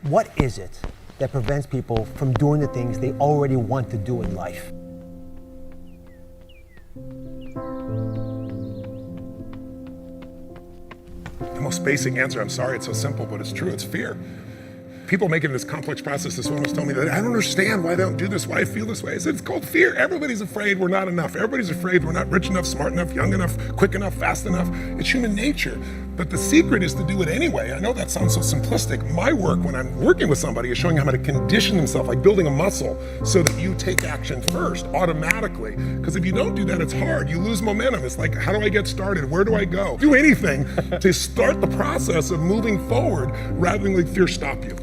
What is it that prevents people from doing the things they already want to do in life? The most basic answer, I'm sorry it's so simple, but it's true, it's fear. People make it this complex process. This woman was telling me that I don't understand why they don't do this, why I feel this way. I said, it's called fear. Everybody's afraid we're not enough. Everybody's afraid we're not rich enough, smart enough, young enough, quick enough, fast enough. It's human nature. But the secret is to do it anyway. I know that sounds so simplistic. My work when I'm working with somebody is showing them how to condition themselves, like building a muscle, so that you take action first, automatically. Because if you don't do that, it's hard. You lose momentum. It's like, how do I get started? Where do I go? Do anything to start the process of moving forward rather than let fear stop you.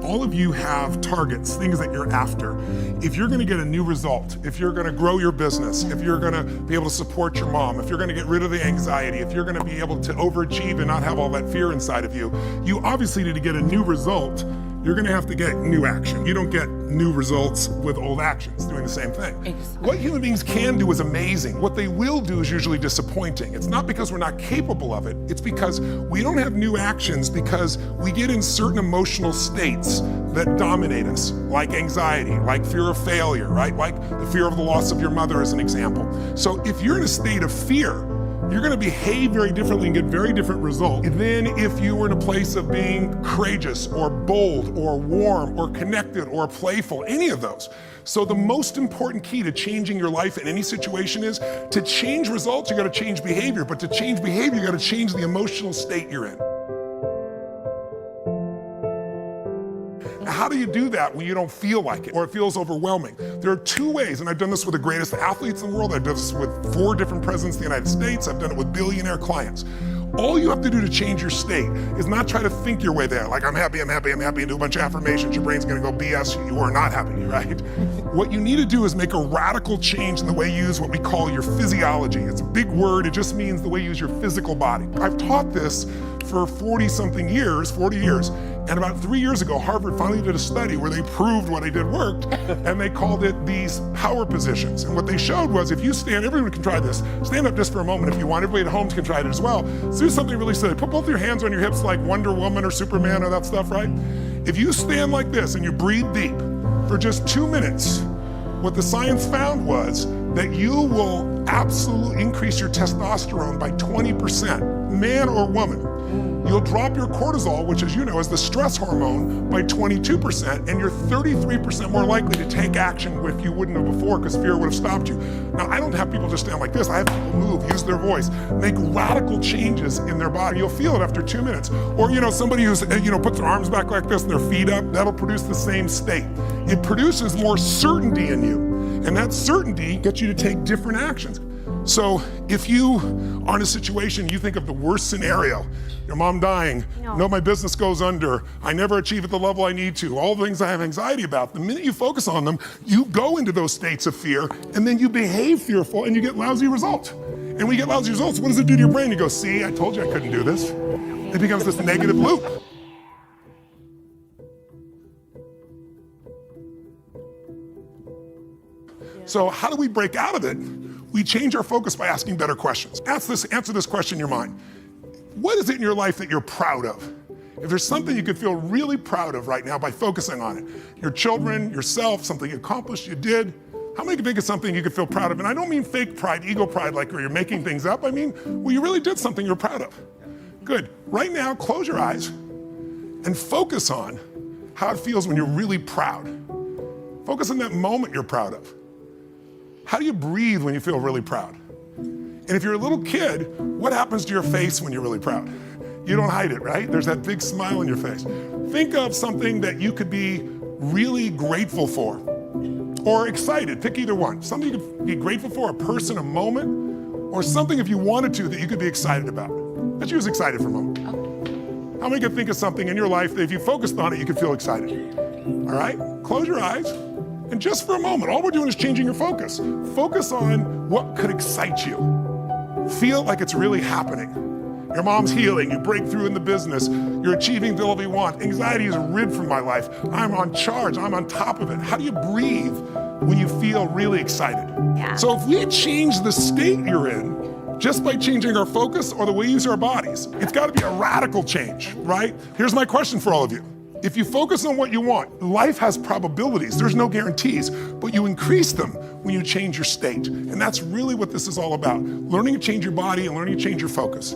All of you have targets, things that you're after. If you're gonna get a new result, if you're gonna grow your business, if you're gonna be able to support your mom, if you're gonna get rid of the anxiety, if you're gonna be able to overachieve and not have all that fear inside of you, you obviously need to get a new result. You're gonna have to get new action. You don't get new results with old actions doing the same thing. Exactly. What human beings can do is amazing. What they will do is usually disappointing. It's not because we're not capable of it, it's because we don't have new actions because we get in certain emotional states that dominate us, like anxiety, like fear of failure, right? Like the fear of the loss of your mother as an example. So if you're in a state of fear, you're gonna behave very differently and get very different results than if you were in a place of being courageous or bold or warm or connected or playful, any of those. So the most important key to changing your life in any situation is to change results, you gotta change behavior, but to change behavior, you gotta change the emotional state you're in. How do you do that when you don't feel like it or it feels overwhelming? There are two ways, and I've done this with the greatest athletes in the world. I've done this with 4 different presidents of the United States. I've done it with billionaire clients. All you have to do to change your state is not try to think your way there, like I'm happy, I'm happy, I'm happy, and do a bunch of affirmations. Your brain's gonna go BS, you are not happy, right? What you need to do is make a radical change in the way you use what we call your physiology. It's a big word, it just means the way you use your physical body. I've taught this for 40 years, and about 3 years ago, Harvard finally did a study where they proved what I did worked, and they called it these power positions. And what they showed was if you stand, everyone can try this, stand up just for a moment if you want, everybody at home can try it as well. So do something really silly. Put both your hands on your hips like Wonder Woman or Superman or that stuff, right? If you stand like this and you breathe deep for just 2 minutes, what the science found was that you will absolutely increase your testosterone by 20%, man or woman. You'll drop your cortisol, which as you know is the stress hormone, by 22%, and you're 33% more likely to take action if you wouldn't have before because fear would have stopped you. Now, I don't have people just stand like this. I have people move, use their voice, make radical changes in their body. You'll feel it after 2 minutes. Or somebody who's puts their arms back like this and their feet up, that'll produce the same state. It produces more certainty in you, and that certainty gets you to take different actions. So if you are in a situation, you think of the worst scenario, your mom dying, no, my business goes under, I never achieve at the level I need to, all the things I have anxiety about, the minute you focus on them, you go into those states of fear, and then you behave fearful, and you get lousy results. And when you get lousy results, what does it do to your brain? You go, see, I told you I couldn't do this. It becomes this negative loop. So how do we break out of it? We change our focus by asking better questions. Answer this question in your mind. What is it in your life that you're proud of? If there's something you could feel really proud of right now by focusing on it, your children, yourself, something you accomplished, you did, how many can think of something you could feel proud of? And I don't mean fake pride, ego pride, like where you're making things up. I mean, well, you really did something you're proud of. Good. Right now, close your eyes and focus on how it feels when you're really proud. Focus on that moment you're proud of. How do you breathe when you feel really proud? And if you're a little kid, what happens to your face when you're really proud? You don't hide it, right? There's that big smile on your face. Think of something that you could be really grateful for or excited, pick either one. Something you could be grateful for, a person, a moment, or something if you wanted to that you could be excited about. Let's use excited for a moment. How many can think of something in your life that if you focused on it, you could feel excited? All right, close your eyes. And just for a moment, all we're doing is changing your focus. Focus on what could excite you. Feel like it's really happening. Your mom's healing, you break through in the business, you're achieving the level you want. Anxiety is rid from my life. I'm on charge, I'm on top of it. How do you breathe when you feel really excited. Yeah. So if we change the state you're in, just by changing our focus or the way we use our bodies, it's gotta be a radical change, right? Here's my question for all of you. If you focus on what you want, life has probabilities, there's no guarantees, but you increase them when you change your state. And that's really what this is all about, learning to change your body and learning to change your focus.